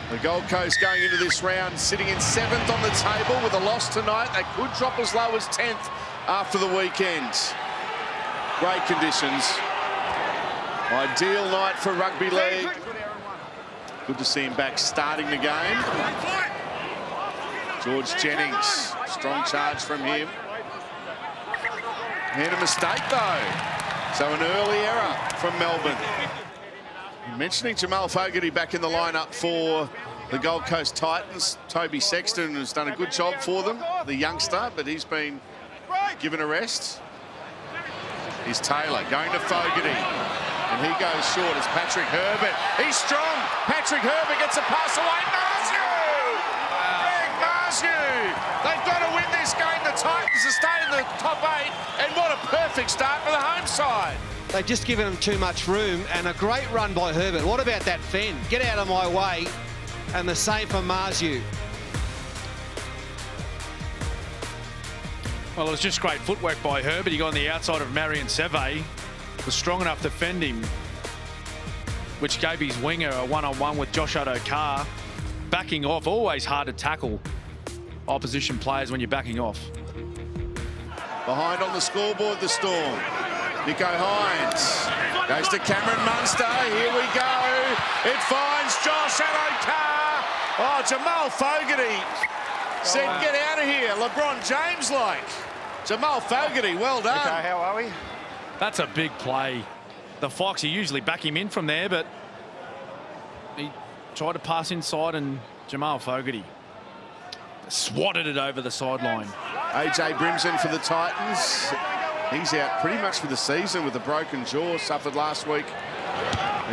The Gold Coast going into this round sitting in 7th on the table with a loss tonight. They could drop as low as 10th after the weekend. Great conditions. Ideal night for rugby league. Good to see him back starting the game. George Jennings, strong charge from him. And a mistake though. So an early error from Melbourne. Mentioning Jamal Fogarty back in the lineup for the Gold Coast Titans. Toby Sexton has done a good job for them, the youngster, but he's been given a rest. Here's Taylor going to Fogarty. And he goes short. It's Patrick Herbert. He's strong. Patrick Herbert gets a pass away. Marzu! Greg Marzu! They've got to win this game. The Titans are staying in the top 8. And what a perfect start for the home side. They've just given him too much room, and a great run by Herbert. What about that fend? Get out of my way. And the same for Marzu. Well, it was just great footwork by Herbert. He got on the outside of Marion Seve. Was strong enough to fend him, which gave his winger a one-on-one with Josh Adokar. Backing off, always hard to tackle opposition players when you're backing off. Behind on the scoreboard, the Storm. Nico Hines goes to Cameron Munster. Here we go. It finds Josh Adokar. Oh, Jamal Fogarty said, get out of here. LeBron James-like. Jamal Fogarty, well done. Okay, how are we? That's a big play. The Fox, you usually back him in from there, but he tried to pass inside and Jamal Fogarty swatted it over the sideline. AJ Brimson for the Titans. He's out pretty much for the season with a broken jaw, suffered last week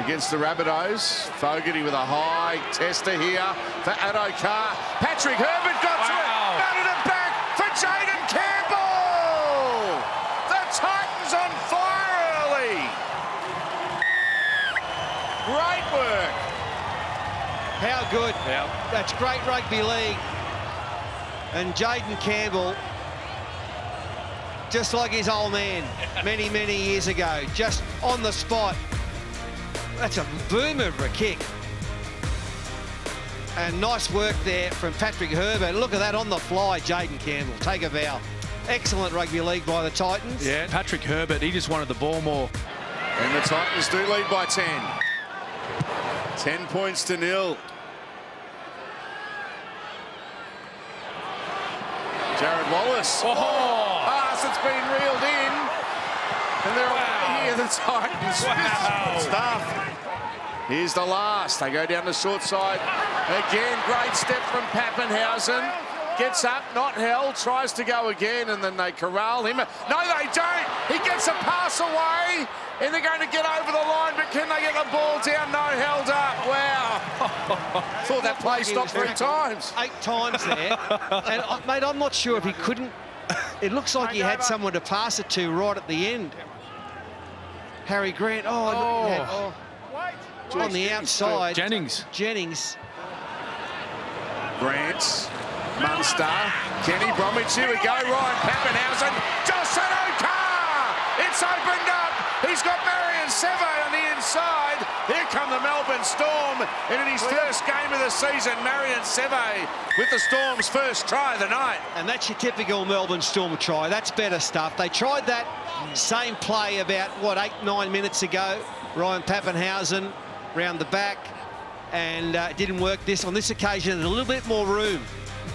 against the Rabbitohs. Fogarty with a high tester here for Adokar. Patrick Herbert got to it. Batted it back for Jaden Campbell. The Titans on fire early. Great work. How good. Yep. That's great rugby league. And Jaden Campbell, just like his old man many, many years ago, just on the spot. That's a boomer of a kick. And nice work there from Patrick Herbert. Look at that on the fly, Jaden Campbell. Take a bow. Excellent rugby league by the Titans. Yeah, Patrick Herbert, he just wanted the ball more. And the Titans do lead by 10. 10 points to 0. Jared Wallace. Oh! Pass that's been reeled in. And they're away here, the Titans. Wow. Stuff. Here's the last. They go down the short side. Again, great step from Pappenhausen. Gets up, not held, tries to go again, and then they corral him. No, they don't. He gets a pass away, and they're going to get over the line, but can they get the ball down? No, held up. Wow. Thought that play stopped 3 times. 8 times there. And, mate, I'm not sure if he couldn't. It looks like he had someone to pass it to right at the end. Harry Grant. On the outside. Jennings. Grant. Munster, Kenny Bromwich, here we go, Ryan Pappenhausen, Josh Adokar! It's opened up, he's got Marion Seve on the inside. Here come the Melbourne Storm, and in his first game of the season, Marion Seve with the Storm's first try of the night. And that's your typical Melbourne Storm try. That's better stuff. They tried that same play about, 8-9 minutes ago. Ryan Pappenhausen round the back, and it didn't work. On this occasion, there's a little bit more room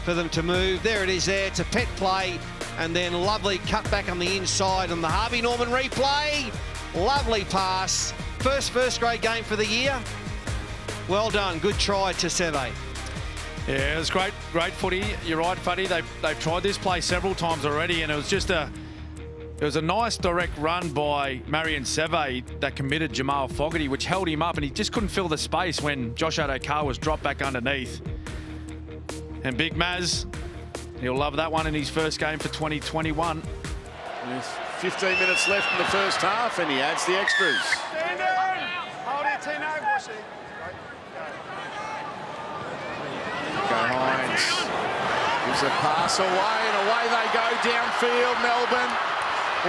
for them to move. There it is there. It's a pet play, and then lovely cut back on the inside on the Harvey Norman replay. Lovely pass. First grade game for the year. Well done. Good try to Seve. Yeah, it was great footy. You're right, Fuddy. They've tried this play several times already, and it was just a nice direct run by Marion Seve that committed Jamal Fogarty, which held him up, and he just couldn't fill the space when Josh Adokar was dropped back underneath. And Big Maz, he'll love that one in his first game for 2021. With 15 minutes left in the first half, and he adds the extras. Hold it, Tino. Go Hines. Gives a pass away, and away they go downfield, Melbourne.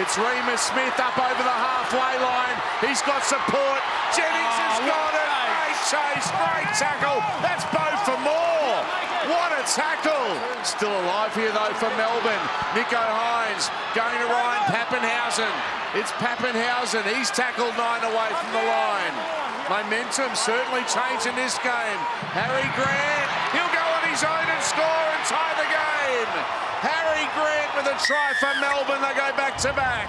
It's Remus Smith up over the halfway line. He's got support. Jennings has got it. Great chase, great tackle. That's Beau for more. What a tackle. Still alive here, though, for Melbourne. Nico Hines going to Ryan Pappenhausen. It's Pappenhausen. He's tackled 9 away from the line. Momentum certainly changing this game. Harry Grant, he'll go on his own and score and tie the game. Harry Grant with a try for Melbourne. They go back to back.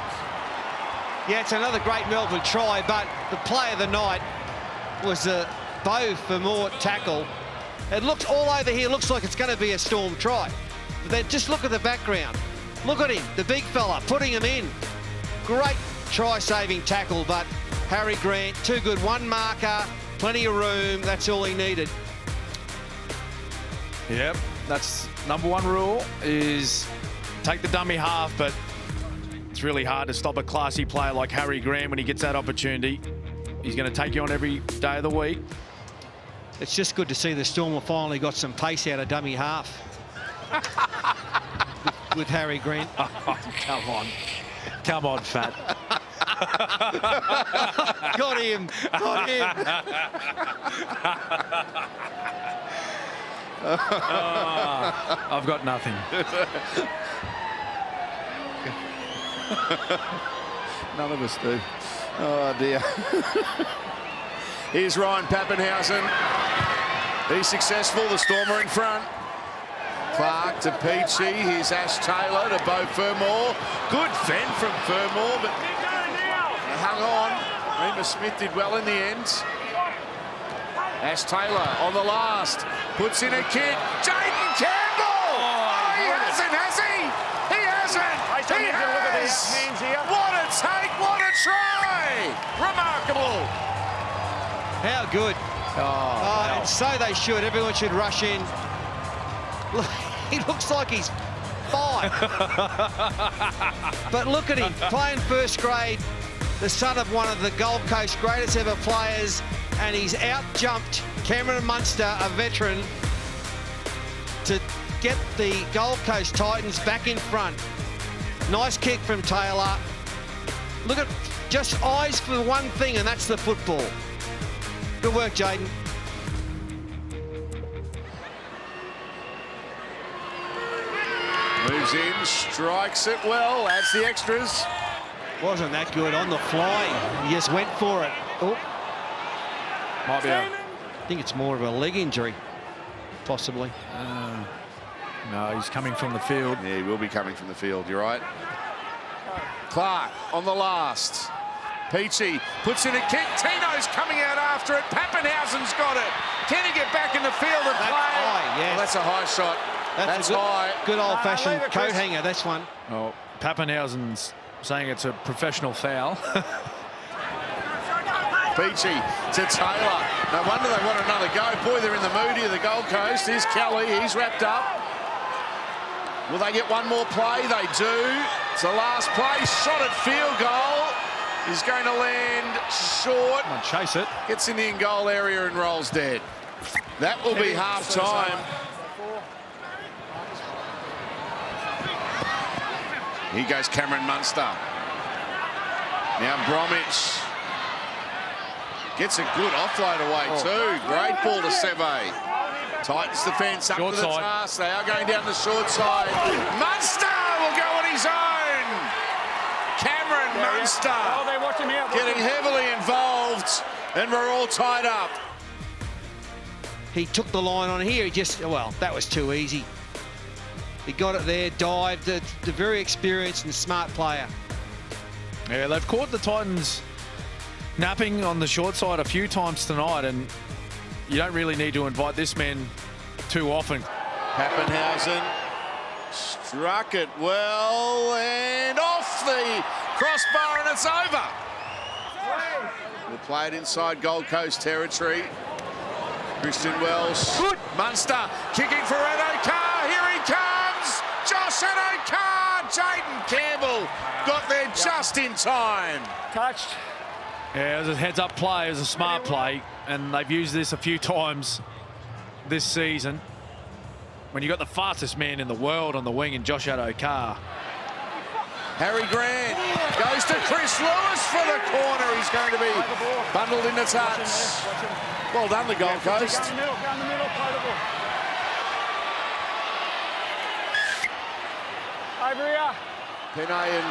Yeah, it's another great Melbourne try, but the play of the night was a Beau for more tackle. It looks all over here, looks like it's going to be a Storm try. But then just look at the background. Look at him, the big fella, putting him in. Great try-saving tackle, but Harry Grant, too good. One marker, plenty of room, that's all he needed. Yep, that's #1 rule, is take the dummy half, but it's really hard to stop a classy player like Harry Grant when he gets that opportunity. He's going to take you on every day of the week. It's just good to see the Storm have finally got some pace out of dummy half with Harry Grant. Oh, come on. Come on, Fat. Got him. Got him. I've got nothing. None of us do. Oh, dear. Here's Ryan Pappenhausen. He's successful. The Storm are in front. Clark to Peachy. Here's Ash Taylor to Beau Fermor. Good fend from Fermor, but hung on. Reema Smith did well in the end. Ash Taylor on the last. Puts in a kick. Jaden Campbell! Oh, he hasn't, has he? He hasn't! He has! What a take! What a try! Remarkable! How good. Oh, and so they should. Everyone should rush in. He looks like he's 5. But look at him, playing first grade, the son of one of the Gold Coast greatest ever players, and he's out-jumped Cameron Munster, a veteran, to get the Gold Coast Titans back in front. Nice kick from Taylor. Look at, just eyes for one thing, and that's the football. Good work, Jaden. Moves in, strikes it well, adds the extras. Wasn't that good on the fly. He just went for it. Oh. might be a... I think it's more of a leg injury, possibly. No, he's coming from the field. Yeah, he will be coming from the field, you're right. Clark on the last. Peachy puts in a kick. Tino's coming out after it. Pappenhausen's got it. Can he get back in the field and play? High, yes. Well, that's a high shot. That's high. Good old-fashioned coat hanger, this one. Oh, Pappenhausen's saying it's a professional foul. Peachy to Taylor. No wonder they want another go. Boy, they're in the mood here, the Gold Coast. Here's Kelly. He's wrapped up. Will they get one more play? They do. It's the last play. Shot at field goal. He's going to land short. Come on, chase it. Gets in the in-goal area and rolls dead. That will be half-time. Here goes Cameron Munster. Now Bromwich. Gets a good offload away too. Great ball to Seve. Tightens the fence up Short to the side. task. They are going down the short side. Munster will go on his own. Cameron Munster getting heavily involved, and we're all tied up. He took the line on here. He just, well, that was too easy. He got it there, dived. The very experienced and smart player. Yeah, they've caught the Titans napping on the short side a few times tonight, and you don't really need to invite this man too often. Pappenhausen struck it well and off the crossbar, and it's over. We'll play it inside Gold Coast territory. Christian Welsh. Good. Munster kicking for Adokar. Here he comes. Josh Adokar. Jaden Campbell got there just in time. Touched. Yeah, it was a heads-up play, it was a smart play, and they've used this a few times this season. When you got the fastest man in the world on the wing in Josh Adokar. Harry Grant goes to Chris Lewis for the corner. He's going to be bundled into touch. Well done, the Gold Coast. Go in the middle, play the ball. Over here. Penne and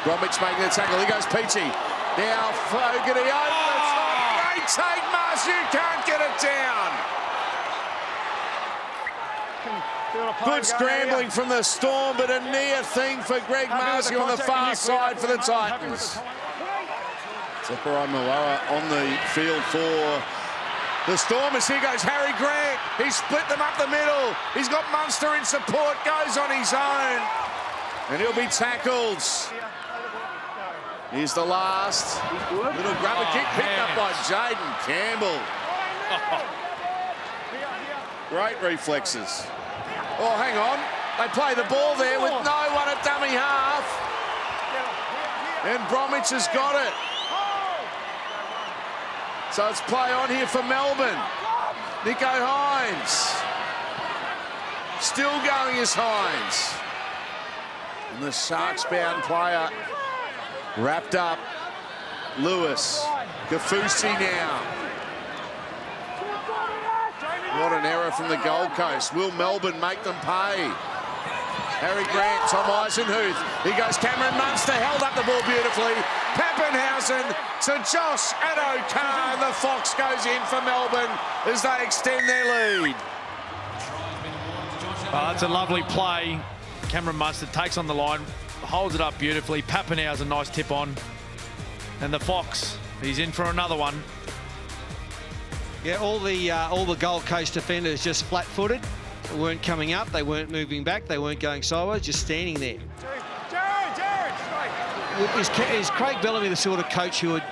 Bromwich making the tackle. Here goes Peachy. Now Fogarty over the top. Great take, Marsu can't get it down. Good scrambling from the Storm, but a near thing for Greg Marsu on the far side for the Titans. Zephyrai Moara on the field for the Stormers. Here goes Harry Grant. He split them up the middle. He's got Munster in support, goes on his own. And he'll be tackled. Here's the last. Little grubber kick picked up by Jaden Campbell. Great reflexes. Oh, hang on. They play the ball there with no one at dummy half. And Bromwich has got it. So it's play on here for Melbourne. Nico Hines. Still going is Hines. And the Sharks-bound player wrapped up. Lewis. Kafusi now. What an error from the Gold Coast. Will Melbourne make them pay? Harry Grant, Tom Eisenhuth. Here goes Cameron Munster, held up the ball beautifully. Pappenhausen to Josh Addo-Carr, and the Fox goes in for Melbourne as they extend their lead. That's a lovely play. Cameron Munster takes on the line, holds it up beautifully. Pappenhausen, nice tip on. And the Fox, he's in for another one. Yeah, all the Gold Coast defenders just flat-footed. They weren't coming up, they weren't moving back, they weren't going sideways, just standing there. Jared, Is Craig Bellamy the sort of coach who would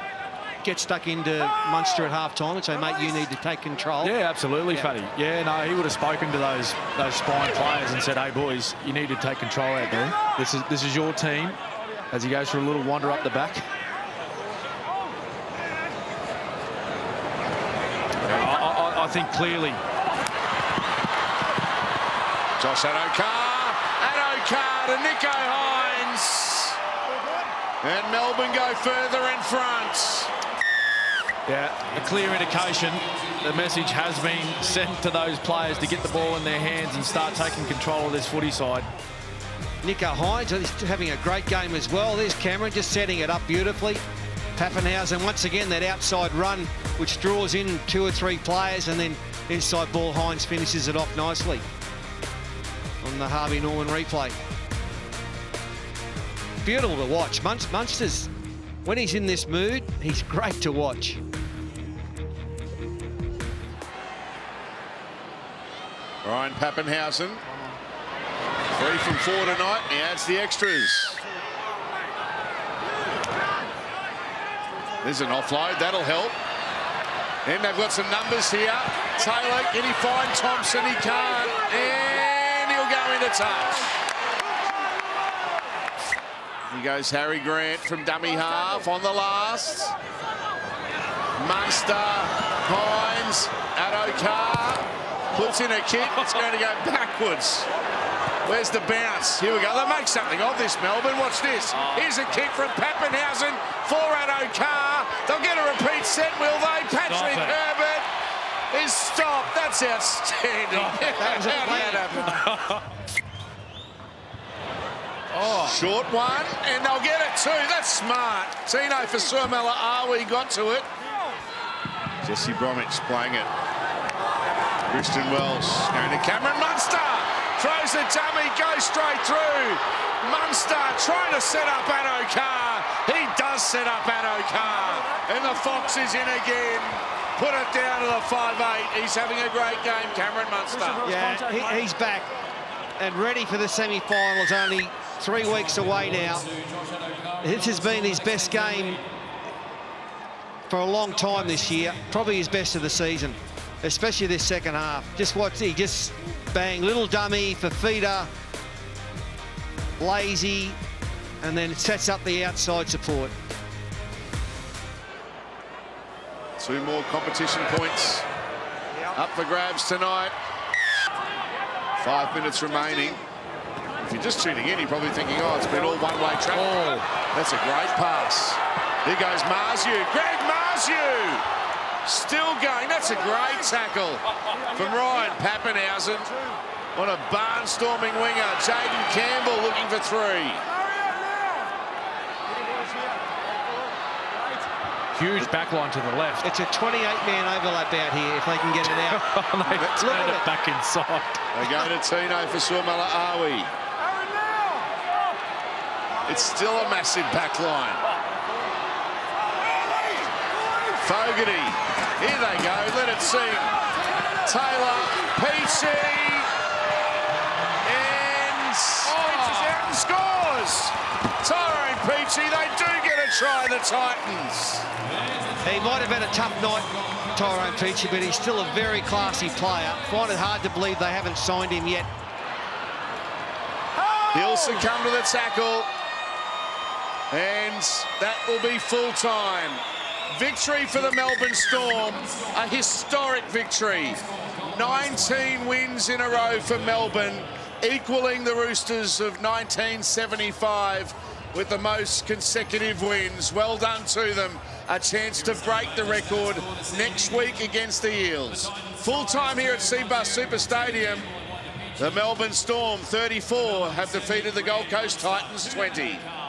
get stuck into Munster at half-time and say, mate, you need to take control? Yeah, absolutely, Fatty. Yeah, no, he would have spoken to those spine players and said, hey, boys, you need to take control out there. This is your team, as he goes for a little wander up the back. I think clearly. Josh Addo-Carr to Nico Hines. And Melbourne go further in front. Yeah, a clear indication. The message has been sent to those players to get the ball in their hands and start taking control of this footy side. Nico Hines is having a great game as well. There's Cameron just setting it up beautifully. Pappenhausen, once again, that outside run, which draws in 2 or 3 players, and then inside ball, Hines finishes it off nicely on the Harvey Norman replay. Beautiful to watch. Munster's, when he's in this mood, he's great to watch. Ryan Pappenhausen. 3 from 4 tonight. He adds the extras. There's an offload. That'll help. And they've got some numbers here. Taylor, can he find Thompson? He can't. And he'll go into touch. Here goes Harry Grant from dummy half on the last. Munster, Hines, Addo-Carr puts in a kick. It's going to go backwards. Where's the bounce? Here we go. They'll make something of this, Melbourne. Watch this. Here's a kick from Pappenhausen for Addo-Carr. They'll get a repeat set, will they? Patrick Herbert is stopped. That's outstanding. How did that happen? Short one, and they'll get it too. That's smart. Tino Fasuamala-Awi got to it. Jesse Bromwich playing it. Christian Wells going to Cameron Munster. Throws the dummy, goes straight through. Munster trying to set up Addo-Carr. He does set up Addo-Carr. And the Fox is in again. Put it down to the 5'8". He's having a great game, Cameron Munster. Yeah, he's back and ready for the semi-finals. Only 3 weeks away now. This has been his best game for a long time this year. Probably his best of the season, especially this second half. Just watch, he just bang, little dummy for feeder, lazy, and then it sets up the outside support. 2 more competition points up for grabs tonight. 5 minutes remaining. If you're just tuning in, you're probably thinking, oh, it's been all one-way traffic. Oh, that's a great pass. Here goes Marsu. Greg Marsu Still going. That's a great tackle from Ryan Pappenhausen on a barnstorming winger. Jaden Campbell looking for 3. Huge backline to the left. It's a 28-man overlap out here if they can get it out. They turned it back inside. They go to Tino for Suomala Awi. It's still a massive backline. Fogarty. Here they go. Let it sing. Taylor. Peachy. And reaches out and scores. Tyrone Peachy. They do get a try, the Titans. He might have had a tough night, Tyrone Peachy, but he's still a very classy player. Find it hard to believe they haven't signed him yet. He'll succumb to the tackle. And that will be full time. Victory for the Melbourne Storm. A historic victory. 19 wins in a row for Melbourne, equaling the Roosters of 1975 with the most consecutive wins. Well done to them. A chance to break the record next week against the Eels. Full time here at Cbus Super Stadium. The Melbourne Storm 34 have defeated the Gold Coast Titans 20.